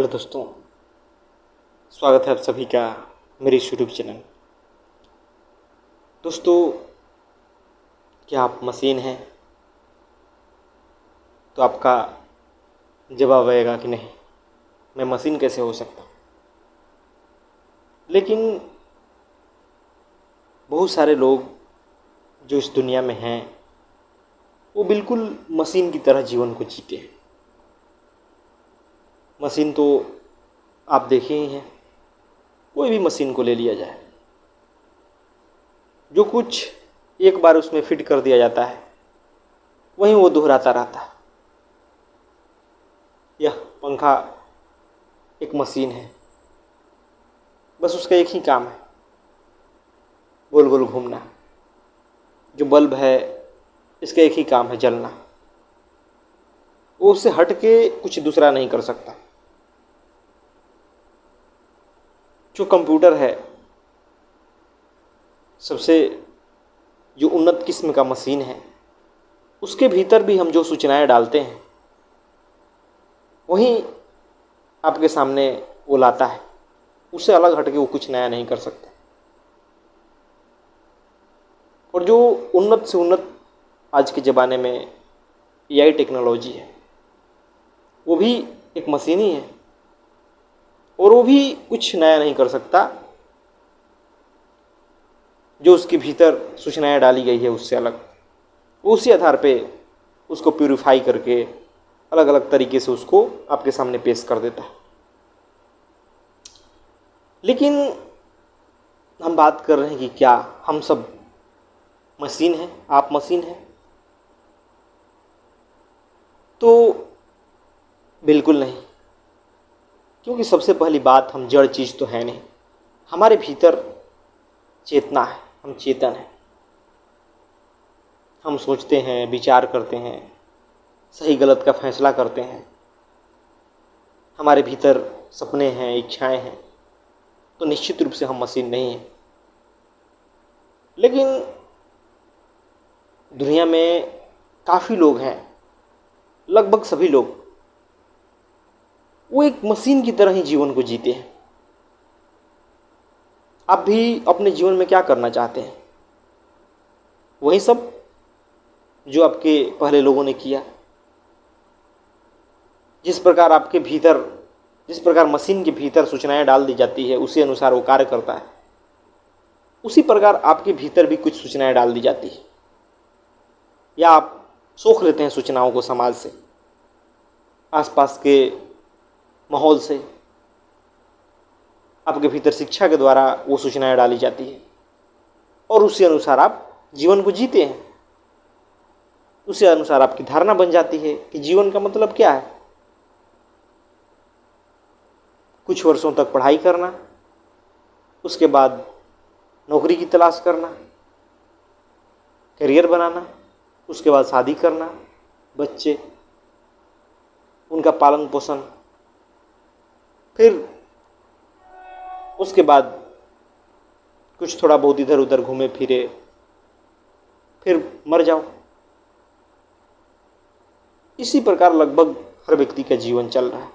Hello दोस्तों, स्वागत है आप सभी का मेरे यूट्यूब चैनल। दोस्तों, क्या आप मशीन हैं? तो आपका जवाब आएगा कि नहीं, मैं मशीन कैसे हो सकता हूँ। लेकिन बहुत सारे लोग जो इस दुनिया में हैं वो बिल्कुल मशीन की तरह जीवन को जीते हैं। मशीन तो आप देखे ही हैं, कोई भी मशीन को ले लिया जाए, जो कुछ एक बार उसमें फिट कर दिया जाता है वहीं वो दोहराता रहता है। यह पंखा एक मशीन है, बस उसका एक ही काम है, गोल गोल घूमना। जो बल्ब है इसका एक ही काम है, जलना। वो उससे हट के कुछ दूसरा नहीं कर सकता। जो कंप्यूटर है, सबसे जो उन्नत किस्म का मशीन है, उसके भीतर भी हम जो सूचनाएं डालते हैं वहीं आपके सामने वो लाता है। उससे अलग हट के वो कुछ नया नहीं कर सकता। और जो उन्नत से उन्नत आज के ज़माने में एआई टेक्नोलॉजी है, वो भी एक मशीन ही है, और वो भी कुछ नया नहीं कर सकता। जो उसके भीतर सूचनाएं डाली गई है उससे अलग, उसी आधार पे उसको प्यूरिफाई करके अलग अलग तरीके से उसको आपके सामने पेश कर देता है। लेकिन हम बात कर रहे हैं कि क्या हम सब मशीन हैं? आप मशीन हैं? तो बिल्कुल नहीं, क्योंकि सबसे पहली बात, हम जड़ चीज़ तो है नहीं। हमारे भीतर चेतना है, हम चेतन हैं। हम सोचते हैं, विचार करते हैं, सही गलत का फैसला करते हैं। हमारे भीतर सपने हैं, इच्छाएं हैं। तो निश्चित रूप से हम मशीन नहीं हैं। लेकिन दुनिया में काफ़ी लोग हैं, लगभग सभी लोग, वो एक मशीन की तरह ही जीवन को जीते हैं। आप भी अपने जीवन में क्या करना चाहते हैं? वही सब जो आपके पहले लोगों ने किया। जिस प्रकार आपके भीतर, जिस प्रकार मशीन के भीतर सूचनाएं डाल दी जाती है, उसी अनुसार वो कार्य करता है। उसी प्रकार आपके भीतर भी कुछ सूचनाएं डाल दी जाती है, या आप सोख लेते हैं सूचनाओं को समाज से, आसपास के माहौल से। आपके भीतर शिक्षा के द्वारा वो सूचनाएं डाली जाती है, और उसी अनुसार आप जीवन को जीते हैं। उसी अनुसार आपकी धारणा बन जाती है कि जीवन का मतलब क्या है। कुछ वर्षों तक पढ़ाई करना, उसके बाद नौकरी की तलाश करना, करियर बनाना, उसके बाद शादी करना, बच्चे, उनका पालन पोषण, फिर उसके बाद कुछ थोड़ा बहुत इधर उधर घूमे फिरे, फिर मर जाओ। इसी प्रकार लगभग हर व्यक्ति का जीवन चल रहा है।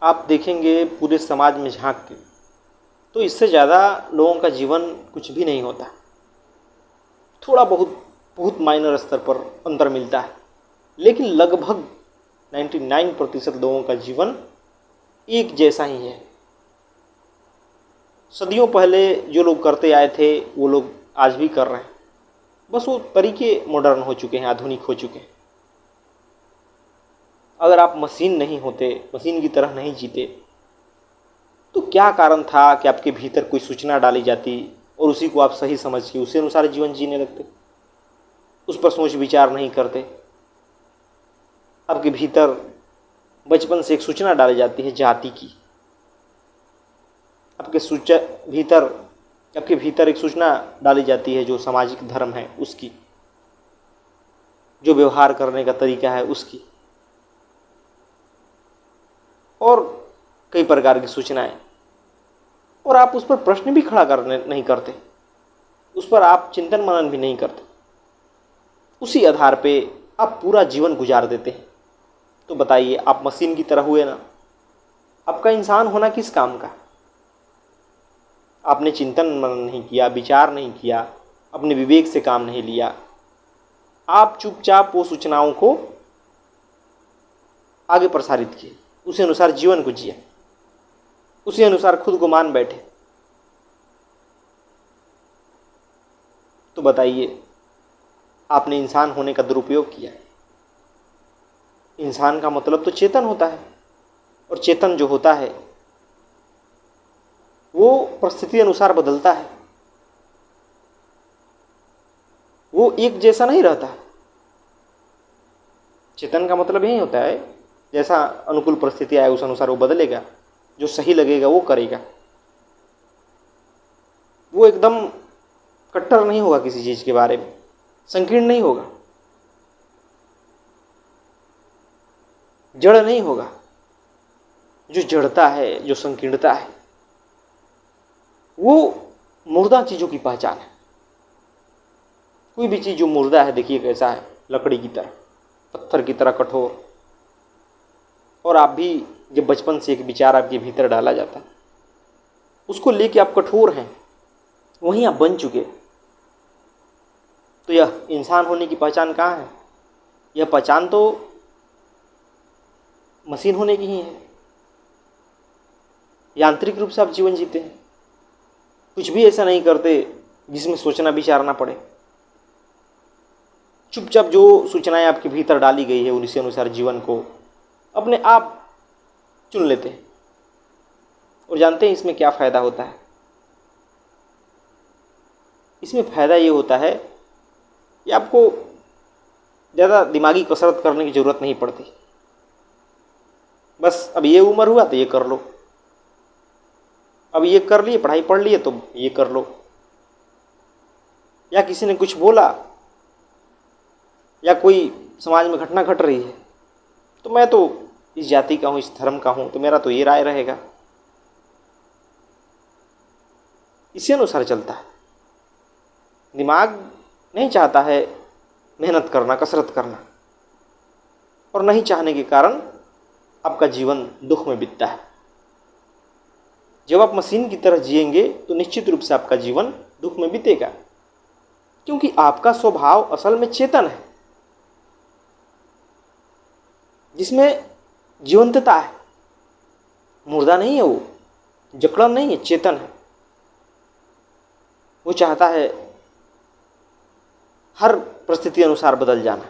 आप देखेंगे पूरे समाज में झांक के, तो इससे ज़्यादा लोगों का जीवन कुछ भी नहीं होता। थोड़ा बहुत बहुत माइनर स्तर पर अंतर मिलता है, लेकिन लगभग 99% लोगों का जीवन एक जैसा ही है। सदियों पहले जो लोग करते आए थे वो लोग आज भी कर रहे हैं, बस वो तरीके मॉडर्न हो चुके हैं, आधुनिक हो चुके हैं। अगर आप मशीन नहीं होते, मशीन की तरह नहीं जीते, तो क्या कारण था कि आपके भीतर कोई सूचना डाली जाती और उसी को आप सही समझ के उसी अनुसार जीवन जीने लगते, उस पर सोच विचार नहीं करते। आपके भीतर बचपन से एक सूचना डाली जाती है जाति की, आपके भीतर एक सूचना डाली जाती है जो सामाजिक धर्म है उसकी, जो व्यवहार करने का तरीका है उसकी, और कई प्रकार की सूचनाएं। और आप उस पर प्रश्न भी खड़ा करने नहीं करते, उस पर आप चिंतन मनन भी नहीं करते। उसी आधार पे आप पूरा जीवन गुजार देते हैं। तो बताइए, आप मशीन की तरह हुए ना? आपका इंसान होना किस काम का? आपने चिंतन मनन नहीं किया, विचार नहीं किया, अपने विवेक से काम नहीं लिया। आप चुपचाप वो सूचनाओं को आगे प्रसारित किए, उसी अनुसार जीवन को जिया, उसी अनुसार खुद को मान बैठे। तो बताइए, आपने इंसान होने का दुरुपयोग किया। इंसान का मतलब तो चेतन होता है, और चेतन जो होता है वो परिस्थिति अनुसार बदलता है, वो एक जैसा नहीं रहता। चेतन का मतलब यही होता है, जैसा अनुकूल परिस्थिति आए उस अनुसार वो बदलेगा, जो सही लगेगा वो करेगा। वो एकदम कट्टर नहीं होगा किसी चीज़ के बारे में, संकीर्ण नहीं होगा, जड़ नहीं होगा। जो जड़ता है, जो संकीर्णता है, वो मुर्दा चीज़ों की पहचान है। कोई भी चीज़ जो मुर्दा है, देखिए कैसा है, लकड़ी की तरह, पत्थर की तरह कठोर। और आप भी जब बचपन से एक विचार आपके भीतर डाला जाता है, उसको लेके आप कठोर हैं, वहीं आप बन चुके। तो यह इंसान होने की पहचान कहाँ है? यह पहचान तो मशीन होने की ही है। यांत्रिक रूप से आप जीवन जीते हैं, कुछ भी ऐसा नहीं करते जिसमें सोचना विचारना पड़े। चुपचाप जो सूचनाएं आपके भीतर डाली गई है, उसी अनुसार जीवन को अपने आप चुन लेते हैं। और जानते हैं इसमें क्या फ़ायदा होता है? इसमें फ़ायदा ये होता है कि आपको ज़्यादा दिमागी कसरत करने की ज़रूरत नहीं पड़ती। बस अब ये उम्र हुआ तो ये कर लो, अब ये कर लिए, पढ़ाई पढ़ लिए तो ये कर लो। या किसी ने कुछ बोला, या कोई समाज में घटना घट रही है, तो मैं तो इस जाति का हूँ, इस धर्म का हूँ, तो मेरा तो ये राय रहेगा। इसी अनुसार चलता है। दिमाग नहीं चाहता है मेहनत करना, कसरत करना, और नहीं चाहने के कारण आपका जीवन दुख में बीतता है। जब आप मशीन की तरह जिएंगे तो निश्चित रूप से आपका जीवन दुख में बीतेगा, क्योंकि आपका स्वभाव असल में चेतन है, जिसमें जीवंतता है। मुर्दा नहीं है वो, जकड़न नहीं है, चेतन है। वो चाहता है हर परिस्थिति अनुसार बदल जाना,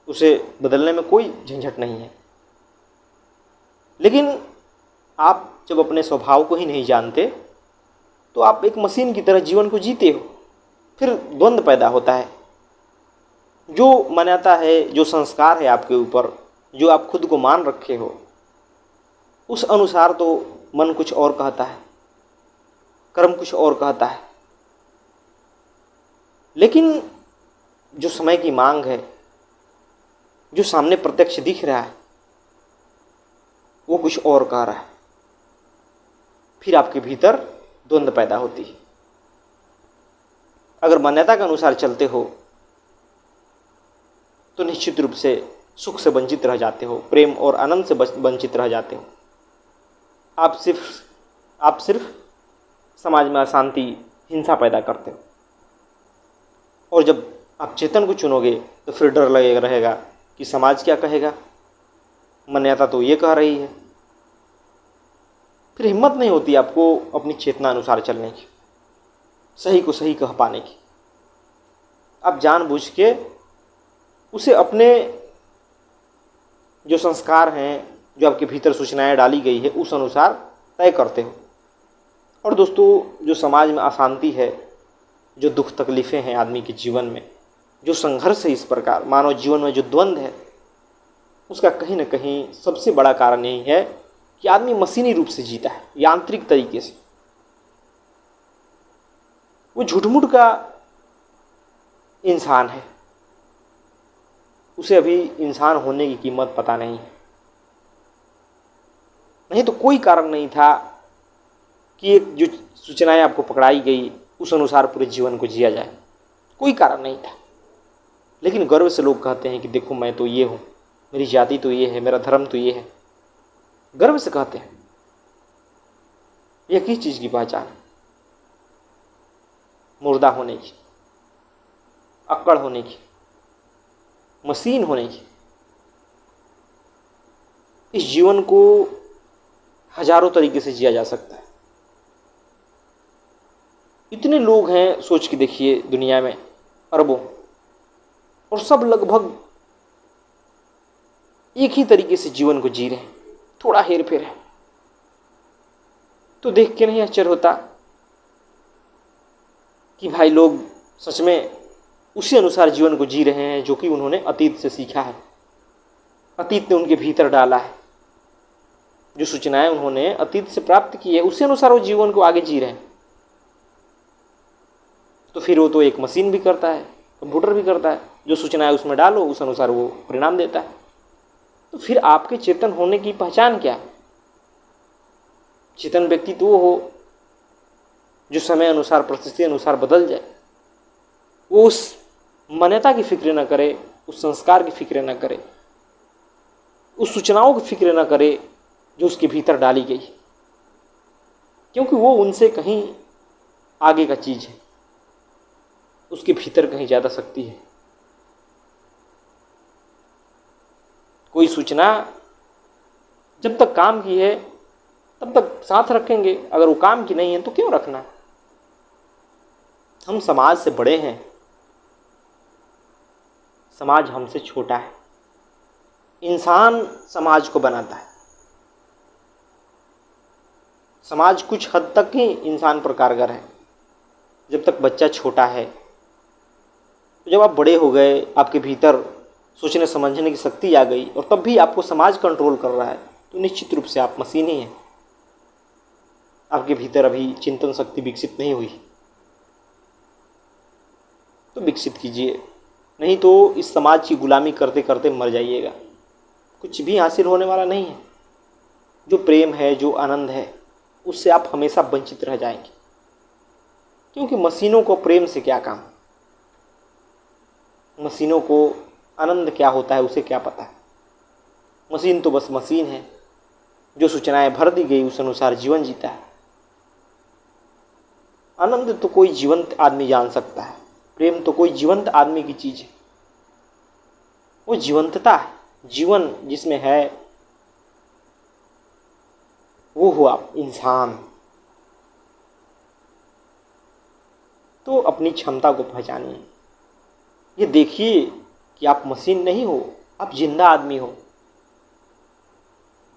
उसे बदलने में कोई झंझट नहीं है। लेकिन आप जब अपने स्वभाव को ही नहीं जानते तो आप एक मशीन की तरह जीवन को जीते हो। फिर द्वंद्व पैदा होता है। जो मान्यता है, जो संस्कार है आपके ऊपर, जो आप खुद को मान रखे हो, उस अनुसार तो मन कुछ और कहता है, कर्म कुछ और कहता है। लेकिन जो समय की मांग है, जो सामने प्रत्यक्ष दिख रहा है, वो कुछ और कह रहा है। फिर आपके भीतर द्वंद्व पैदा होती है। अगर मान्यता के अनुसार चलते हो तो निश्चित रूप से सुख से वंचित रह जाते हो, प्रेम और आनंद से वंचित रह जाते हो। आप सिर्फ समाज में अशांति, हिंसा पैदा करते हो। और जब आप चेतन को चुनोगे तो फिर डर लगेगा रहेगा कि समाज क्या कहेगा, मान्यता तो ये कह रही है। फिर हिम्मत नहीं होती आपको अपनी चेतना अनुसार चलने की, सही को सही कह पाने की। आप जानबूझ के उसे अपने जो संस्कार हैं, जो आपके भीतर सूचनाएं डाली गई है, उस अनुसार तय करते हो। और दोस्तों, जो समाज में अशांति है, जो दुख तकलीफ़ें हैं आदमी के जीवन में, जो संघर्ष है इस प्रकार मानव जीवन में, जो द्वंद्व है, उसका कहीं ना कहीं सबसे बड़ा कारण यही है कि आदमी मशीनी रूप से जीता है, यांत्रिक तरीके से। वो झूठमूठ का इंसान है, उसे अभी इंसान होने की कीमत पता नहीं है। नहीं तो कोई कारण नहीं था कि एक जो सूचनाएं आपको पकड़ाई गई उस अनुसार पूरे जीवन को जिया जाए, कोई कारण नहीं था। लेकिन गर्व से लोग कहते हैं कि देखो मैं तो ये हूँ, मेरी जाति तो ये है, मेरा धर्म तो ये है। गर्व से कहते हैं। यह किस चीज़ की पहचान है? मुर्दा होने की, अक्कड़ होने की, मशीन होने की। इस जीवन को हजारों तरीके से जिया जा सकता है। इतने लोग हैं, सोच के देखिए, दुनिया में अरबों, और सब लगभग एक ही तरीके से जीवन को जी रहे हैं। थोड़ा हेर फेर है तो देख के नहीं आश्चर्य होता कि भाई लोग सच में उसी अनुसार जीवन को जी रहे हैं जो कि उन्होंने अतीत से सीखा है, अतीत ने उनके भीतर डाला है। जो सूचनाएं उन्होंने अतीत से प्राप्त की है उसी अनुसार वो जीवन को आगे जी रहे हैं। तो फिर वो तो एक मशीन भी करता है, कंप्यूटर भी करता है, जो सूचनाएं उसमें डालो उस अनुसार वो परिणाम देता है। तो फिर आपके चेतन होने की पहचान क्या है? चेतन व्यक्ति तो वो हो जो समय अनुसार, परिस्थिति अनुसार बदल जाए। वो उस मान्यता की फिक्र न करे, उस संस्कार की फिक्र न करे, उस सूचनाओं की फिक्र न करे जो उसके भीतर डाली गई, क्योंकि वो उनसे कहीं आगे का चीज़ है, उसके भीतर कहीं ज़्यादा शक्ति है। कोई सूचना जब तक काम की है तब तक साथ रखेंगे, अगर वो काम की नहीं है तो क्यों रखना? हम समाज से बड़े हैं, समाज हमसे छोटा है। इंसान समाज को बनाता है। समाज कुछ हद तक ही इंसान पर कारगर है। जब तक बच्चा छोटा है, तो जब आप बड़े हो गए, आपके भीतर सोचने समझने की शक्ति आ गई और तब भी आपको समाज कंट्रोल कर रहा है, तो निश्चित रूप से आप मशीन ही हैं। आपके भीतर अभी चिंतन शक्ति विकसित नहीं हुई, तो विकसित कीजिए, नहीं तो इस समाज की गुलामी करते करते मर जाइएगा। कुछ भी हासिल होने वाला नहीं है। जो प्रेम है, जो आनंद है, उससे आप हमेशा वंचित रह जाएंगे, क्योंकि मशीनों को प्रेम से क्या काम? मशीनों को आनंद क्या होता है उसे क्या पता है? मशीन तो बस मशीन है, जो सूचनाएं भर दी गई उस अनुसार जीवन जीता है। आनंद तो कोई जीवंत आदमी जान सकता है, प्रेम तो कोई जीवंत आदमी की चीज़ है। वो जीवंतता है, जीवन जिसमें है, वो हो आप इंसान। तो अपनी क्षमता को पहचानिए। ये देखिए कि आप मशीन नहीं हो, आप जिंदा आदमी हो,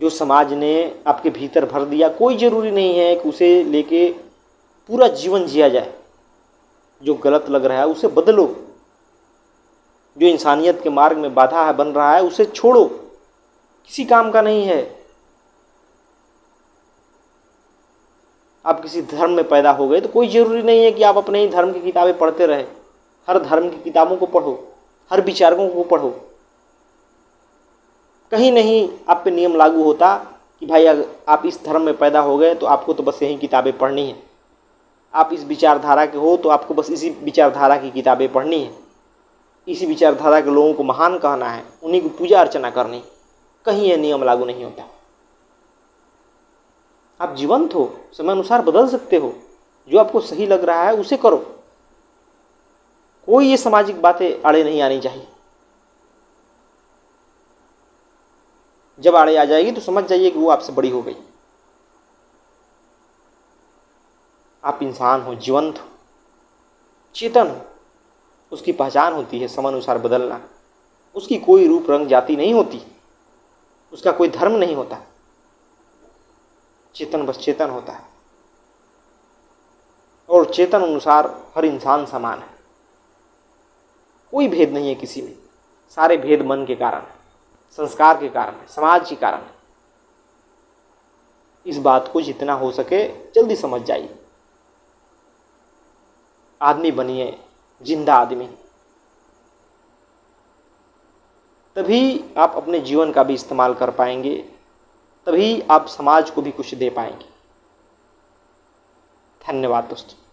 जो समाज ने आपके भीतर भर दिया। कोई ज़रूरी नहीं है कि उसे लेके पूरा जीवन जिया जाए। जो गलत लग रहा है उसे बदलो, जो इंसानियत के मार्ग में बाधा है बन रहा है उसे छोड़ो, किसी काम का नहीं है। आप किसी धर्म में पैदा हो गए तो कोई ज़रूरी नहीं है कि आप अपने ही धर्म की किताबें पढ़ते रहे। हर धर्म की किताबों को पढ़ो, हर विचारकों को पढ़ो। कहीं नहीं आप पे नियम लागू होता कि भाई अगर आप इस धर्म में पैदा हो गए तो आपको तो बस यही किताबें पढ़नी है, आप इस विचारधारा के हो तो आपको बस इसी विचारधारा की किताबें पढ़नी है, इसी विचारधारा के लोगों को महान कहना है, उन्हीं की पूजा अर्चना करनी। कहीं यह नियम लागू नहीं होता। आप जीवंत हो, समय अनुसार बदल सकते हो। जो आपको सही लग रहा है उसे करो। कोई ये सामाजिक बातें आड़े नहीं आनी चाहिए। जब आड़े आ जाएगी तो समझ जाइए कि वो आपसे बड़ी हो गई। आप इंसान हो, जीवंत हो, चेतन हो। उसकी पहचान होती है समानुसार बदलना। उसकी कोई रूप रंग जाति नहीं होती, उसका कोई धर्म नहीं होता। चेतन बस चेतन होता है, और चेतन अनुसार हर इंसान समान है। कोई भेद नहीं है किसी में। सारे भेद मन के कारण, संस्कार के कारण, समाज के कारण। इस बात को जितना हो सके जल्दी समझ जाइए। आदमी बनिए, जिंदा आदमी। तभी आप अपने जीवन का भी इस्तेमाल कर पाएंगे, तभी आप समाज को भी कुछ दे पाएंगे। धन्यवाद दोस्तों।